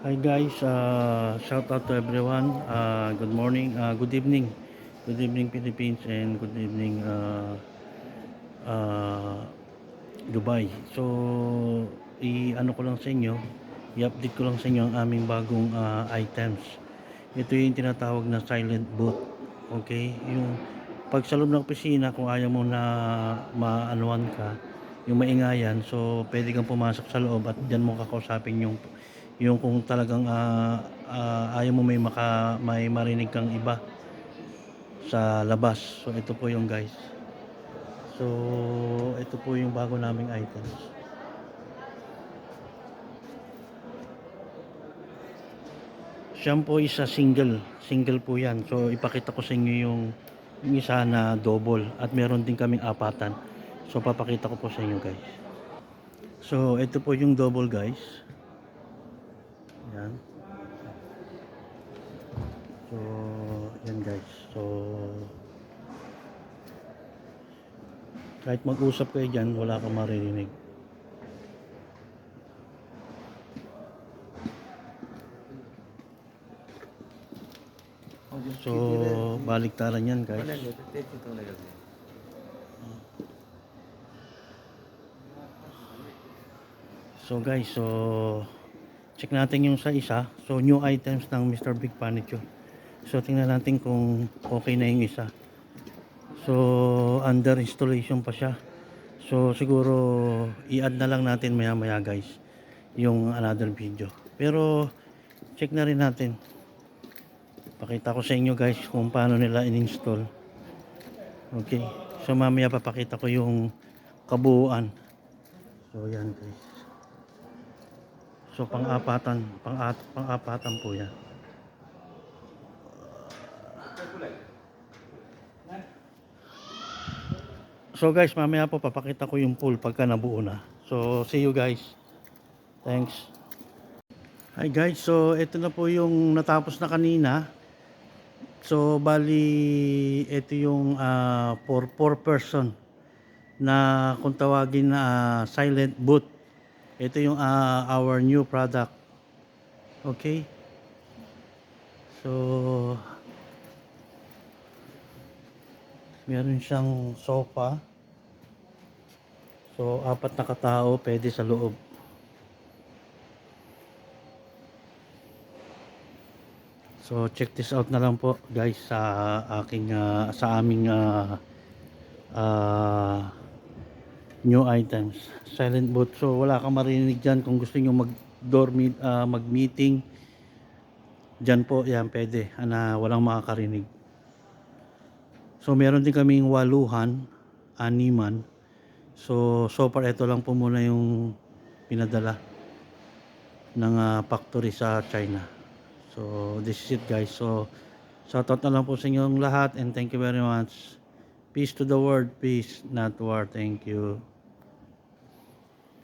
Hi guys, shout out to everyone. Good morning, good evening Philippines, and good evening uh, Dubai. So, i-ano ko lang sa inyo, i-update ko lang sa inyo ang aming bagong items. Ito yung tinatawag na silent boot. Okay, yung pag sa loob ng opisina, kung ayaw mo na maanuan ka, yung maingayan, so pwede kang pumasok sa loob at diyan mo kakausapin yung kung talagang ayaw mo may marinig kang iba sa labas. So ito po yung guys. So ito po yung bago naming items. Siya po isa single po yan. So ipakita ko sa inyo yung isa na double at meron din kaming apatan. So papakita ko po sa inyo guys. So ito po yung double guys. Yan. So yan guys. So kahit mag-usap kayo dyan, wala kang maririnig. So baliktaran yan guys. So guys, so check natin yung sa isa. So new items ng Mr. Big Furniture. So tingnan natin kung okay na yung isa. So under installation pa siya. So siguro i-add na lang natin maya maya guys yung another video. Pero check na rin natin. Pakita ko sa inyo guys kung paano nila in-install. Okay. So mamaya papakita ko yung kabuuan. So yan guys. So pang-apatan po yan. So guys, mamaya po papakita ko yung pool pagka nabuo na. So see you guys. Thanks. Hi guys, so ito na po yung natapos na kanina. So bali ito yung for 4 person na kung tawagin na silent boot. Ito yung our new product. Okay? So meron siyang sofa. So apat na katao pwede sa loob. So check this out na lang po guys sa aming uh, new items. Silent boot. So wala kang marinig diyan kung gusto niyo mag-meeting. Diyan po yan pwede na walang makakarinig. So meron din kaming waluhan, animan. So far ito lang po muna yung pinadala ng factory sa China. So this is it guys. So shoutout na lang po sa inyong lahat and thank you very much. Peace to the world, peace, not war. Thank you.